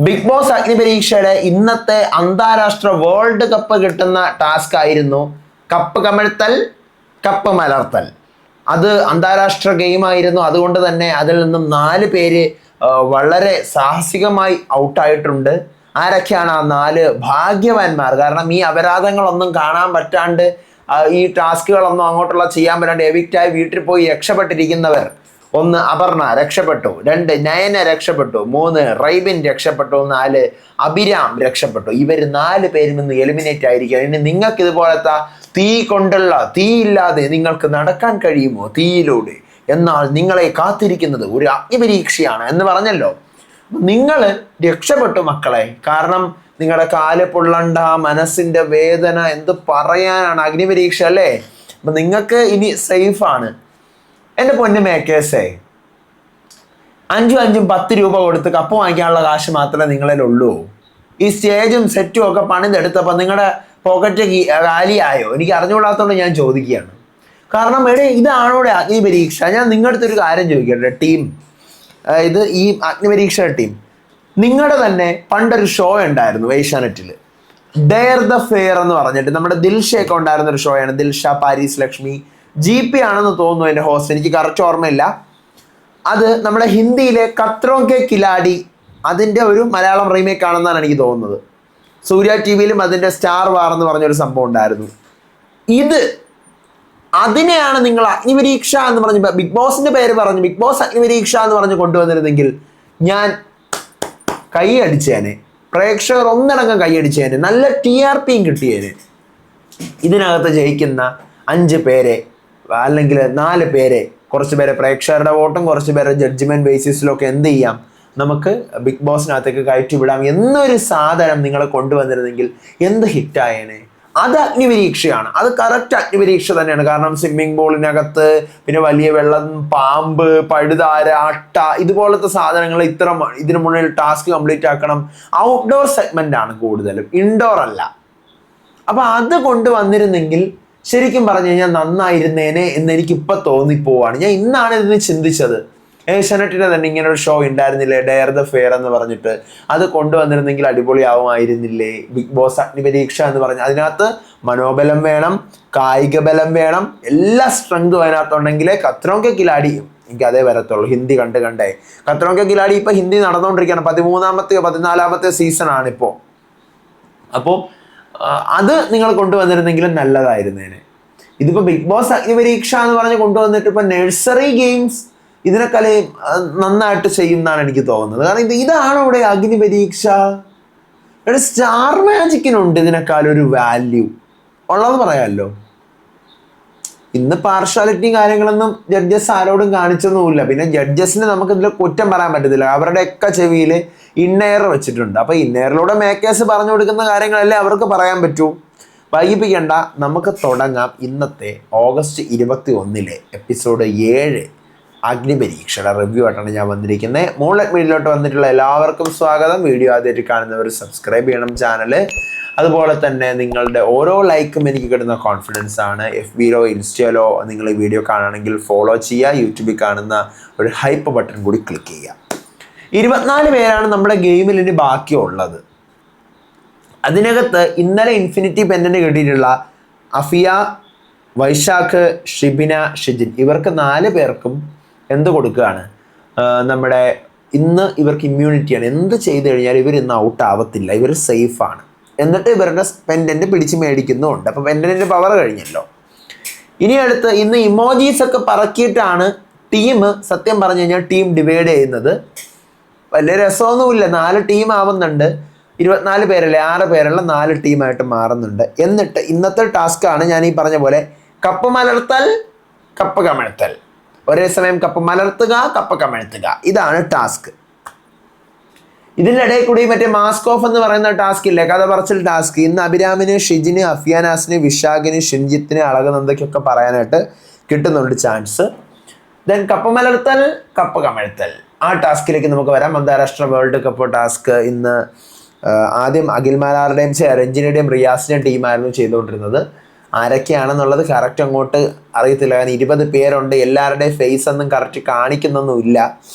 Big boss അഗ്നിപരീക്ഷയുടെ ഇന്നത്തെ അന്താരാഷ്ട്ര world cup കിട്ടുന്ന ടാസ്ക് ആയിരുന്നു കപ്പ് കമഴ്ത്തൽ, കപ്പ് മലർത്തൽ. അത് അന്താരാഷ്ട്ര ഗെയിമായിരുന്നു. അതുകൊണ്ട് തന്നെ അതിൽ നിന്നും 4 പേര് വളരെ സാഹസികമായി ഔട്ടായിട്ടുണ്ട്. ആരൊക്കെയാണ് ആ 4 ഭാഗ്യവാന്മാർ? കാരണം ഈ അപരാധങ്ങളൊന്നും കാണാൻ പറ്റാണ്ട്, ഈ ടാസ്കുകളൊന്നും അങ്ങോട്ടുള്ള ചെയ്യാൻ പറ്റാണ്ട് എവിക്റ്റായി വീട്ടിൽ പോയി രക്ഷപ്പെട്ടിരിക്കുന്നവർ: 1 അപർണ രക്ഷപ്പെട്ടു, 2 നയന രക്ഷപ്പെട്ടു, 3 റൈബിൻ രക്ഷപ്പെട്ടു, 4 അഭിരാം രക്ഷപ്പെട്ടു. ഇവർ 4 പേരിൽ നിന്ന് എലിമിനേറ്റ് ആയിരിക്കുക. ഇനി നിങ്ങൾക്ക് ഇതുപോലത്തെ തീയില്ലാതെ നിങ്ങൾക്ക് നടക്കാൻ കഴിയുമോ തീയിലൂടെ? എന്നാൽ നിങ്ങളെ കാത്തിരിക്കുന്നത് ഒരു അഗ്നിപരീക്ഷയാണ് എന്ന് പറഞ്ഞല്ലോ. നിങ്ങൾ രക്ഷപ്പെട്ടു മക്കളെ. കാരണം നിങ്ങളുടെ കാല് പൊള്ളണ്ട, മനസ്സിന്റെ വേദന എന്ത് പറയാനാണ്, അഗ്നിപരീക്ഷ അല്ലേ? അപ്പൊ നിങ്ങൾക്ക് ഇനി സേഫാണ്. എൻ്റെ പൊന്നു മേക്കേഴ്സേ, 5 10 രൂപ കൊടുത്ത് കപ്പ് വാങ്ങിക്കാനുള്ള കാശ് മാത്രമേ നിങ്ങളിലുള്ളൂ. ഈ സ്റ്റേജും സെറ്റും ഒക്കെ പണിതെടുത്തപ്പോൾ നിങ്ങളുടെ പോക്കറ്റ് കാലിയായോ? എനിക്ക് അറിഞ്ഞുകൂടാത്തതുകൊണ്ട് ഞാൻ ചോദിക്കുകയാണ്. കാരണം ഇതാണോടെ അഗ്നിപരീക്ഷ? ഞാൻ നിങ്ങളുടെ അടുത്തൊരു കാര്യം ചോദിക്കട്ടെ, ടീം, ഇത് ഈ അഗ്നിപരീക്ഷയുടെ ടീം, നിങ്ങളുടെ തന്നെ പണ്ടൊരു ഷോ ഉണ്ടായിരുന്നു ഏഷ്യാനെറ്റിൽ, ഡെയർ ദ ഫെയർ എന്ന് പറഞ്ഞിട്ട്. നമ്മുടെ ദിൽഷയൊക്കെ ഉണ്ടായിരുന്ന ഒരു ഷോയാണ്. ദിൽഷ, പാരീസ് ലക്ഷ്മി, GP ആണെന്ന് തോന്നുന്നു എൻ്റെ ഹോസ്റ്റ്, എനിക്ക് കറക്റ്റ് ഓർമ്മയില്ല. അത് നമ്മുടെ ഹിന്ദിയിലെ ഖത്രോം കെ ഖിലാഡി, അതിൻ്റെ ഒരു മലയാളം റീമേക്ക് ആണെന്നാണ് എനിക്ക് തോന്നുന്നത്. സൂര്യ TV-യിലും അതിൻ്റെ സ്റ്റാർ വാർ എന്ന് പറഞ്ഞൊരു സംഭവം ഉണ്ടായിരുന്നു. അതിനെയാണ് നിങ്ങൾ അഗ്നിപരീക്ഷ എന്ന് പറഞ്ഞ്, ബിഗ് ബോസിന്റെ പേര് പറഞ്ഞ് ബിഗ് ബോസ് അഗ്നിപരീക്ഷ എന്ന് പറഞ്ഞ് കൊണ്ടുവന്നിരുന്നെങ്കിൽ ഞാൻ കൈയടിച്ചേനെ. പ്രേക്ഷകർ ഒന്നടങ്കം കൈയടിച്ചേനെ. നല്ല TRPയും കിട്ടിയേനെ. ഇതിനകത്ത് ജയിക്കുന്ന 5 പേരെ അല്ലെങ്കിൽ 4 പേരെ, കുറച്ച് പേരെ പ്രേക്ഷകരുടെ വോട്ടും കുറച്ച് പേരെ ജഡ്ജ്മെന്റ് ബേസിസിലൊക്കെ എന്ത് ചെയ്യാം, നമുക്ക് ബിഗ് ബോസിനകത്തേക്ക് കയറ്റി വിടാം എന്നൊരു സാധനം നിങ്ങൾ കൊണ്ടുവന്നിരുന്നെങ്കിൽ എന്ത് ഹിറ്റായേനെ. അത് അഗ്നിപരീക്ഷയാണ്. അത് കറക്റ്റ് അഗ്നിപരീക്ഷ തന്നെയാണ്. കാരണം സ്വിമ്മിംഗ് പൂളിനകത്ത് പിന്നെ വലിയ വെള്ളം, പാമ്പ്, പഴുതാര, അട്ട, ഇതുപോലത്തെ സാധനങ്ങൾ ഇതിനു മുന്നിൽ ടാസ്ക് കംപ്ലീറ്റ് ആക്കണം. ഔട്ട്ഡോർ സെഗ്മെന്റ് ആണ് കൂടുതലും, ഇൻഡോർ അല്ല. അപ്പൊ അത് കൊണ്ടുവന്നിരുന്നെങ്കിൽ ശരിക്കും പറഞ്ഞു കഴിഞ്ഞാൽ നന്നായിരുന്നേനെ എന്ന് എനിക്കിപ്പോ തോന്നിപ്പോവാണ്. ഞാൻ ഇന്നാണ് ഇതിന് ചിന്തിച്ചത്. ഏഷ്യാനെറ്റിന്റെ തന്നെ ഇങ്ങനെ ഒരു ഷോ ഉണ്ടായിരുന്നില്ലേ, ഡെയർ ദ ഫെയർ എന്ന് പറഞ്ഞിട്ട്? അത് കൊണ്ടുവന്നിരുന്നെങ്കിൽ അടിപൊളിയാവുമായിരുന്നില്ലേ? ബിഗ് ബോസ് അഗ്നിപരീക്ഷ എന്ന് പറഞ്ഞാൽ അതിനകത്ത് മനോബലം വേണം, കായിക ബലം വേണം, എല്ലാ സ്ട്രെങ്തും അതിനകത്തുണ്ടെങ്കിലേ ഖത്രോം കെ ഖിലാഡി എനിക്ക് അതേ വരത്തുള്ളൂ. ഹിന്ദി കണ്ടേ ഖത്രോം കെ ഖിലാഡി ഇപ്പൊ ഹിന്ദി നടന്നുകൊണ്ടിരിക്കുകയാണ്. 13ാമത്തെയോ 14ാമത്തെയോ സീസൺ ആണ് ഇപ്പോൾ. അപ്പോൾ അത് നിങ്ങൾ കൊണ്ടുവന്നിരുന്നെങ്കിലും നല്ലതായിരുന്നേനെ. ഇതിപ്പോ ബിഗ് ബോസ് അഗ്നിപരീക്ഷ എന്ന് പറഞ്ഞ് കൊണ്ടുവന്നിട്ട് ഇപ്പൊ നഴ്സറി ഗെയിംസ് ഇതിനെക്കാളെ നന്നായിട്ട് ചെയ്യുമെന്നാണ് എനിക്ക് തോന്നുന്നത്. കാരണം ഇതാണ് ഇവിടെ അഗ്നിപരീക്ഷ. സ്റ്റാർ മാജിക്കിനുണ്ട് ഇതിനേക്കാളൊരു വാല്യൂ ഉള്ളത് പറയാമല്ലോ. ഇന്ന് പാർഷ്വാലിറ്റിയും കാര്യങ്ങളൊന്നും ജഡ്ജസ് ആരോടും കാണിച്ചൊന്നുമില്ല. പിന്നെ ജഡ്ജസിന് നമുക്ക് ഇതിൽ കുറ്റം പറയാൻ പറ്റത്തില്ല. അവരുടെയൊക്കെ ചെവിയിൽ ഇന്നെയർ വെച്ചിട്ടുണ്ട്. അപ്പൊ ഇന്നെയറിലൂടെ മേക്കേഴ്സ് പറഞ്ഞു കൊടുക്കുന്ന കാര്യങ്ങളല്ലേ അവർക്ക് പറയാൻ പറ്റൂ. വൈകിപ്പിക്കണ്ട, നമുക്ക് തുടങ്ങാം. ഇന്നത്തെ ഓഗസ്റ്റ് 21 എപ്പിസോഡ് 7 അഗ്നിപരീക്ഷയുടെ റിവ്യൂ ആയിട്ടാണ് ഞാൻ വന്നിരിക്കുന്നത്. മൂൺലൈറ്റ് മീഡിയയിലോട്ട് വന്നിട്ടുള്ള എല്ലാവർക്കും സ്വാഗതം. വീഡിയോ ആദ്യമായിട്ട് കാണുന്നവർ സബ്സ്ക്രൈബ് ചെയ്യണം ചാനൽ. അതുപോലെ തന്നെ നിങ്ങളുടെ ഓരോ ലൈക്കും എനിക്ക് കിട്ടുന്ന കോൺഫിഡൻസ് ആണ്. FB-ലോ ഇൻസ്റ്റയിലോ നിങ്ങൾ ഈ വീഡിയോ കാണുകയാണെങ്കിൽ ഫോളോ ചെയ്യുക. യൂട്യൂബിൽ കാണുന്ന ഒരു ഹൈപ്പ് ബട്ടൺ കൂടി ക്ലിക്ക് ചെയ്യുക. 24 പേരാണ് നമ്മുടെ ഗെയിമിൽ ഇനി ബാക്കിയുള്ളത്. അതിനകത്ത് ഇന്നലെ ഇൻഫിനിറ്റി പെൻഡന്റ് കിട്ടിയിട്ടുള്ള അഫിയ, വൈശാഖ്, ഷിബിന, ഷിജിൻ, ഇവർക്ക് 4 പേർക്കും എന്ത് കൊടുക്കുകയാണ്? നമ്മുടെ ഇന്ന് ഇവർക്ക് ഇമ്മ്യൂണിറ്റിയാണ്. എന്ത് ചെയ്ത് കഴിഞ്ഞാൽ ഇവർ ഇന്ന് ഔട്ട് ആവത്തില്ല, ഇവർ സേഫാണ്. എന്നിട്ട് ഇവരുടെ പെൻഡന്റ് പിടിച്ച് മേടിക്കുന്നുമുണ്ട്. അപ്പോൾ പെൻഡന്റിന്റെ പവർ കഴിഞ്ഞല്ലോ. ഇനി അടുത്ത് ഇന്ന് ഇമോജീസ് ഒക്കെ പറക്കിയിട്ടാണ് ടീം, സത്യം പറഞ്ഞു കഴിഞ്ഞാൽ ടീം ഡിവൈഡ് ചെയ്യുന്നത്. വലിയ രസമൊന്നുമില്ല. 4 ടീം ആവുന്നുണ്ട്. 24 പേരല്ലേ, 6 പേരുള്ള 4 ടീമായിട്ട് മാറുന്നുണ്ട്. എന്നിട്ട് ഇന്നത്തെ ടാസ്ക്കാണ് ഞാൻ ഈ പറഞ്ഞ പോലെ കപ്പ് മലർത്തൽ, കപ്പ് കമഴ്ത്തൽ. ഒരേ സമയം കപ്പ് മലർത്തുക, കപ്പ് കമഴ്ത്തുക. ഇതാണ് ടാസ്ക്. ഇതിൻ്റെ ഇടയിൽ കൂടി മറ്റേ മാസ്ക് ഓഫ് എന്ന് പറയുന്ന ടാസ്ക് ഇല്ലേ, കഥ പറച്ചിൽ ടാസ്ക്. ഇന്ന് അഭിരാമിന്, ഷിജിന്, അഫിയാനാസിന്, വിശാഖിന്, ഷിൻജിത്തിന്, അളകനന്ദയ്ക്കൊക്കെ പറയാനായിട്ട് കിട്ടുന്നുണ്ട് ചാൻസ്. ദെൻ കപ്പ് മലർത്തൽ, കപ്പ് കമഴ്ത്തൽ, ആ ടാസ്കിലേക്ക് നമുക്ക് വരാം. അന്താരാഷ്ട്ര വേൾഡ് കപ്പ് ടാസ്ക് ഇന്ന് ആദ്യം അഖിൽ മാലാറുടെയും രഞ്ജിനിയുടെയും റിയാസിൻ്റെയും ടീമായിരുന്നു ചെയ്തുകൊണ്ടിരുന്നത്. ആരൊക്കെയാണെന്നുള്ളത് കറക്റ്റ് അങ്ങോട്ട് അറിയത്തില്ല. കാരണം 20 പേരുണ്ട്. എല്ലാവരുടെയും ഫേസ് ഒന്നും കറക്റ്റ് കാണിക്കുന്നൊന്നുമില്ല.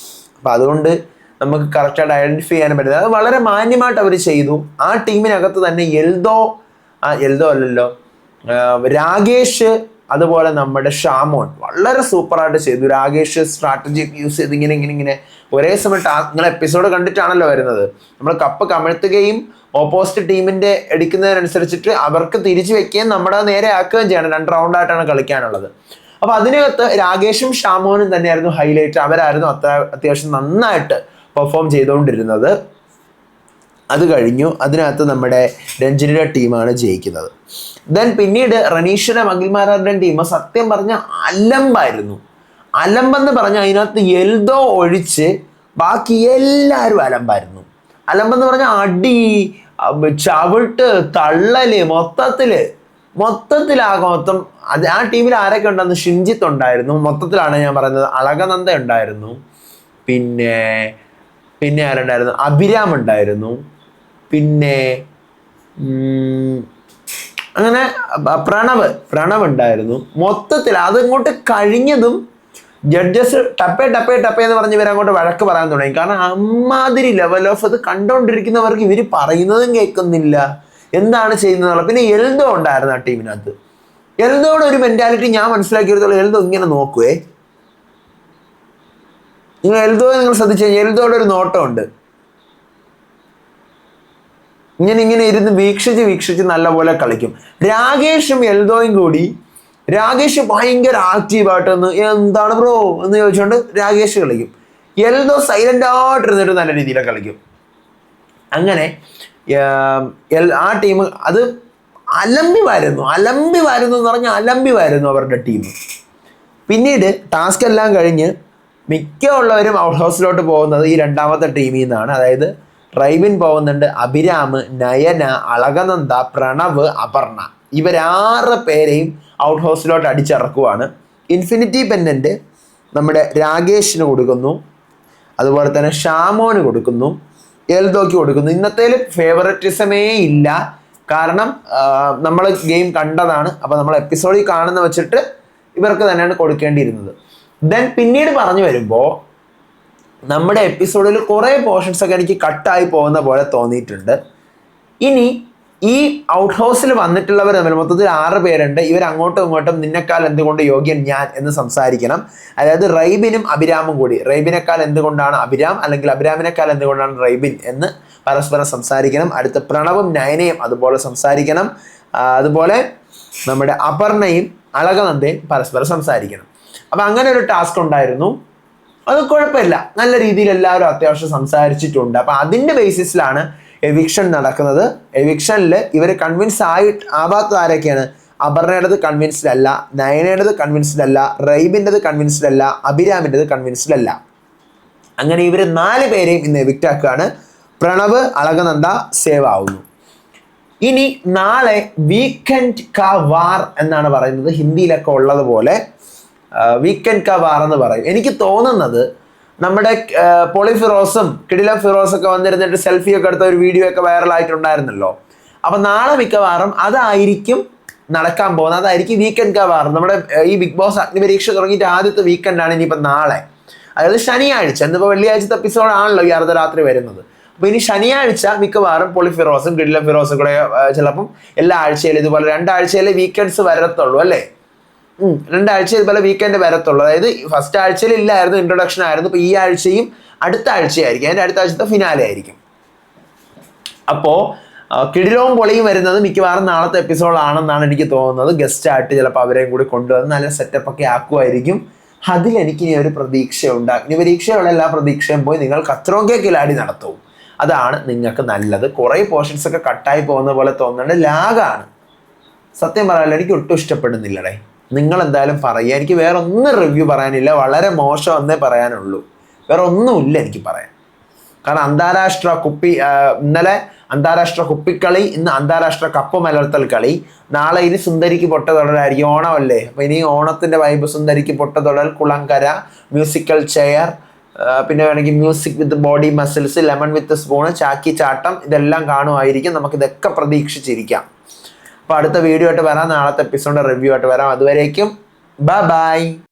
അപ്പം അതുകൊണ്ട് നമുക്ക് കറക്റ്റായിട്ട് ഐഡന്റിഫൈ ചെയ്യാനും പറ്റുന്നത്. അത് വളരെ മാന്യമായിട്ട് അവർ ചെയ്തു. ആ ടീമിനകത്ത് തന്നെ എൽദോ അല്ലല്ലോ, രാകേഷ്, അതുപോലെ നമ്മുടെ ഷാമോൻ വളരെ സൂപ്പറായിട്ട് ചെയ്തു. രാകേഷ് സ്ട്രാറ്റജി യൂസ് ചെയ്ത് ഇങ്ങനെ ഒരേ സമയം നിങ്ങൾ എപ്പിസോഡ് കണ്ടിട്ടാണല്ലോ വരുന്നത്. നമ്മൾ കപ്പ് കമഴ്ത്തുകയും ഓപ്പോസിറ്റ് ടീമിന്റെ എടുക്കുന്നതിനനുസരിച്ചിട്ട് അവർക്ക് തിരിച്ചു വെക്കുകയും നമ്മുടെ നേരെ ആക്കുകയും ചെയ്യണം. 2 റൗണ്ടായിട്ടാണ് കളിക്കാനുള്ളത്. അപ്പൊ അതിനകത്ത് രാകേഷും ഷാമോനും തന്നെയായിരുന്നു ഹൈലൈറ്റ്. അവരായിരുന്നു അത്യാവശ്യം നന്നായിട്ട് പെർഫോം ചെയ്തുകൊണ്ടിരുന്നത്. അത് കഴിഞ്ഞു. അതിനകത്ത് നമ്മുടെ രഞ്ജനിയുടെ ടീമാണ് ജയിക്കുന്നത്. ദെൻ പിന്നീട് റനീഷിന്റെ മകിൽമാരുടെ ടീം സത്യം പറഞ്ഞ അലമ്പായിരുന്നു. അലമ്പെന്ന് പറഞ്ഞാൽ അതിനകത്ത് എൽദോ ഒഴിച്ച് ബാക്കി എല്ലാവരും അലമ്പായിരുന്നു. അലമ്പെന്ന് പറഞ്ഞാൽ അടി, ചവിട്ട്, തള്ളല്, മൊത്തം അത് ആ ടീമിൽ ആരൊക്കെ ഉണ്ടെന്ന് ഷിൻജിത്ത് ഉണ്ടായിരുന്നു. മൊത്തത്തിലാണ് ഞാൻ പറയുന്നത്. അളകനന്ദ ഉണ്ടായിരുന്നു, പിന്നെ ആരുണ്ടായിരുന്നു, അഭിരാം ഉണ്ടായിരുന്നു, പിന്നെ അങ്ങനെ പ്രണവ് ഉണ്ടായിരുന്നു. മൊത്തത്തിൽ അതിങ്ങോട്ട് കഴിഞ്ഞതും ജഡ്ജസ് ടപ്പേ എന്ന് പറഞ്ഞ് ഇവരങ്ങോട്ട് വഴക്ക് പറയാൻ തുടങ്ങി. കാരണം അമ്മാതിരി ലെവൽ ഓഫ് അത് കണ്ടുകൊണ്ടിരിക്കുന്നവർക്ക് ഇവർ പറയുന്നതും കേൾക്കുന്നില്ല, എന്താണ് ചെയ്യുന്നത്. പിന്നെ എൽദോ ഉണ്ടായിരുന്നു ആ ടീമിനകത്ത്. എൽദോയുടെ ഒരു മെന്റാലിറ്റി ഞാൻ മനസ്സിലാക്കിയെടുത്തോളം, എൽദോ ഇങ്ങനെ നോക്കുവേ. നിങ്ങൾ ശ്രദ്ധിച്ചു കഴിഞ്ഞാൽ എൽദോയുടെ ഒരു നോട്ടമുണ്ട്. ഇങ്ങനെ ഇരുന്ന് വീക്ഷിച്ച് നല്ലപോലെ കളിക്കും. രാകേഷും എൽദോയും കൂടി, രാകേഷ് ഭയങ്കര ആക്റ്റീവായിട്ടൊന്ന് എന്താണ് ബ്രോ എന്ന് ചോദിച്ചുകൊണ്ട് രാകേഷ് കളിക്കും. എൽദോ സൈലന്റ് ആയിട്ടിരുന്നിട്ട് നല്ല രീതിയിൽ കളിക്കും. അങ്ങനെ ആ ടീം അത് അലമ്പി വരുന്നു എന്ന് പറഞ്ഞാൽ അലമ്പി വരുന്നു അവരുടെ ടീം. പിന്നീട് ടാസ്ക് എല്ലാം കഴിഞ്ഞ് മിക്ക ഉള്ളവരും ഔട്ട് ഹൗസിലോട്ട് പോകുന്നത് ഈ രണ്ടാമത്തെ ടീമിൽ നിന്നാണ്. അതായത് റൈബിൻ പോകുന്നുണ്ട്, അഭിരാം, നയന, അളകനന്ദ, പ്രണവ്, അപർണ, ഇവരാറ് പേരെയും ഔട്ട് ഹൗസിലോട്ട് അടിച്ചിറക്കുവാണ്. ഇൻഫിനിറ്റി പെൻഡന്റ് നമ്മുടെ രാകേഷിന് കൊടുക്കുന്നു, അതുപോലെ തന്നെ ഷാമോന് കൊടുക്കുന്നു, എൽദോക്ക് കൊടുക്കുന്നു. ഇന്നത്തേൽ ഫേവററ്റിസമേ ഇല്ല. കാരണം നമ്മൾ ഗെയിം കണ്ടതാണ്. അപ്പോൾ നമ്മൾ എപ്പിസോഡിൽ കാണുന്ന വെച്ചിട്ട് ഇവർക്ക് തന്നെയാണ് കൊടുക്കേണ്ടിയിരുന്നത്. ദെൻ പിന്നീട് പറഞ്ഞു വരുമ്പോൾ നമ്മുടെ എപ്പിസോഡിൽ കുറേ പോർഷൻസ് ഒക്കെ എനിക്ക് കട്ടായി പോകുന്ന പോലെ തോന്നിയിട്ടുണ്ട്. ഇനി ഈ ഔട്ട് ഹൗസിൽ വന്നിട്ടുള്ളവർ തമ്മിൽ മൊത്തത്തിൽ 6 പേരുണ്ട്. ഇവർ അങ്ങോട്ടും ഇങ്ങോട്ടും നിന്നെക്കാൾ എന്തുകൊണ്ട് യോഗ്യൻ ഞാൻ എന്ന് സംസാരിക്കണം. അതായത് റൈബിനും അഭിരാമും കൂടി, റൈബിനേക്കാൾ എന്തുകൊണ്ടാണ് അഭിരാം, അല്ലെങ്കിൽ അഭിരാമിനേക്കാൾ എന്തുകൊണ്ടാണ് റൈബിൻ എന്ന് പരസ്പരം സംസാരിക്കണം. അടുത്ത പ്രണവും നയനയും അതുപോലെ സംസാരിക്കണം. അതുപോലെ നമ്മുടെ അപർണയും അളകനന്ദയും പരസ്പരം സംസാരിക്കണം. അപ്പം അങ്ങനെ ഒരു ടാസ്ക് ഉണ്ടായിരുന്നു. അത് കുഴപ്പമില്ല, നല്ല രീതിയിൽ എല്ലാവരും അത്യാവശ്യം സംസാരിച്ചിട്ടുണ്ട്. അപ്പം അതിൻ്റെ ബേസിസിലാണ് എവിക്ഷൻ നടക്കുന്നത്. എവിക്ഷനിൽ ഇവർ കൺവിൻസ് ആവാത്ത ആരൊക്കെയാണ്? അപർണയുടേത് കൺവിൻസ്ഡ് അല്ല, നയനയുടേത് കൺവിൻസ്ഡ് അല്ല, റൈബിൻ്റെത് കൺവിൻസ്ഡ് അല്ല, അഭിരാമിൻ്റെത് കൺവിൻസ്ഡ് അല്ല. അങ്ങനെ ഇവർ 4 പേരെയും ഇന്ന് എവിക്റ്റ് ആക്കുകയാണ്. പ്രണവ്, അളകനന്ദ സേവ് ആവുന്നു. ഇനി നാളെ വീക്കെൻഡ് കാ വാർ എന്നാണ് പറയുന്നത്. ഹിന്ദിയിലൊക്കെ ഉള്ളതുപോലെ വീക്കെൻഡ് കാ വാർ എന്ന് പറയും. എനിക്ക് തോന്നുന്നത് നമ്മുടെ പൊളി ഫിറോസും കിടിലം ഫിറോസൊക്കെ വന്നിരുന്നിട്ട് സെൽഫിയൊക്കെ എടുത്ത ഒരു വീഡിയോ ഒക്കെ വൈറലായിട്ടുണ്ടായിരുന്നല്ലോ. അപ്പം നാളെ മിക്കവാറും അതായിരിക്കും നടക്കാൻ പോകുന്നത്. അതായിരിക്കും വീക്കെൻഡ് കാ വാർ. നമ്മുടെ ഈ ബിഗ് ബോസ് അഗ്നിപരീക്ഷ തുടങ്ങിയിട്ട് ആദ്യത്തെ വീക്കെൻഡാണ് ഇനിയിപ്പം നാളെ, അതായത് ശനിയാഴ്ച. എന്നിപ്പോൾ വെള്ളിയാഴ്ചത്തെ എപ്പിസോഡാണല്ലോ ഈ അർദ്ധരാത്രി വരുന്നത്. അപ്പോൾ ഇനി ശനിയാഴ്ച മിക്കവാറും പൊളി ഫിറോസും കിടിലം ഫിറോസും കൂടെ ചിലപ്പം എല്ലാ ആഴ്ചയിലും ഇതുപോലെ 2 ആഴ്ചയിലെ വീക്കെൻഡ്സ് വരത്തുള്ളൂ അല്ലേ? 2 ആഴ്ച ഇതുപോലെ വീക്കെൻഡ് വരത്തുള്ളൂ. അതായത് ഫസ്റ്റ് ആഴ്ചയിൽ ഇല്ലായിരുന്നു, ഇൻട്രൊഡക്ഷൻ ആയിരുന്നു. ഇപ്പോൾ ഈ ആഴ്ചയും അടുത്ത ആഴ്ചയായിരിക്കും, അതിൻ്റെ അടുത്ത ആഴ്ചത്തെ ഫിനാലെ ആയിരിക്കും. അപ്പോൾ കിടിലവും പൊളിയും വരുന്നത് മിക്കവാറും നാളത്തെ എപ്പിസോഡാണെന്നാണ് എനിക്ക് തോന്നുന്നത്. ഗസ്റ്റായിട്ട് ചിലപ്പോൾ അവരെയും കൂടി കൊണ്ടുവന്ന് നല്ല സെറ്റപ്പൊക്കെ ആക്കുമായിരിക്കും. അതിലെനിക്കിനി ഒരു പ്രതീക്ഷയുണ്ട്. അഗ്നിപരീക്ഷയുള്ള എല്ലാ പ്രതീക്ഷയും പോയി നിങ്ങൾ കത്രോങ്കേ കിലാടി നടത്തും. അതാണ് നിങ്ങൾക്ക് നല്ലത്. കുറേ പോർഷൻസ് ഒക്കെ കട്ടായി പോകുന്ന പോലെ തോന്നുന്നുണ്ട്. ലാഗാണ്, സത്യം പറയാമല്ലോ. എനിക്ക് ഒട്ടും ഇഷ്ടപ്പെടുന്നില്ലടേ. നിങ്ങൾ എന്തായാലും പറയുക. എനിക്ക് വേറെ ഒന്നും റിവ്യൂ പറയാനില്ല. വളരെ മോശം എന്നേ പറയാനുള്ളൂ, വേറെ ഒന്നുമില്ല എനിക്ക് പറയാൻ. കാരണം ഇന്നലെ അന്താരാഷ്ട്ര കുപ്പിക്കളി, ഇന്ന് അന്താരാഷ്ട്ര കപ്പ് മലർത്തൽ കളി, നാളെ ഇനി സുന്ദരിക്ക് പൊട്ട തൊടലായിരിക്കും. ഓണമല്ലേ, അപ്പോൾ ഇനി ഓണത്തിൻ്റെ വൈബ്. സുന്ദരിക്ക് പൊട്ട തൊടൽ, കുളങ്കര, മ്യൂസിക്കൽ ചെയർ, പിന്നെ വേണമെങ്കിൽ music with body muscles, lemon with spoon, ചാക്കി ചാട്ടം, ഇതെല്ലാം കാണുമായിരിക്കും. നമുക്കിതൊക്കെ പ്രതീക്ഷിച്ചിരിക്കാം. അപ്പോൾ അടുത്ത വീഡിയോ ആയിട്ട് വരാം, നാളത്തെ എപ്പിസോഡിൻ്റെ റിവ്യൂ ആയിട്ട് വരാം. അതുവരേക്കും ബൈ.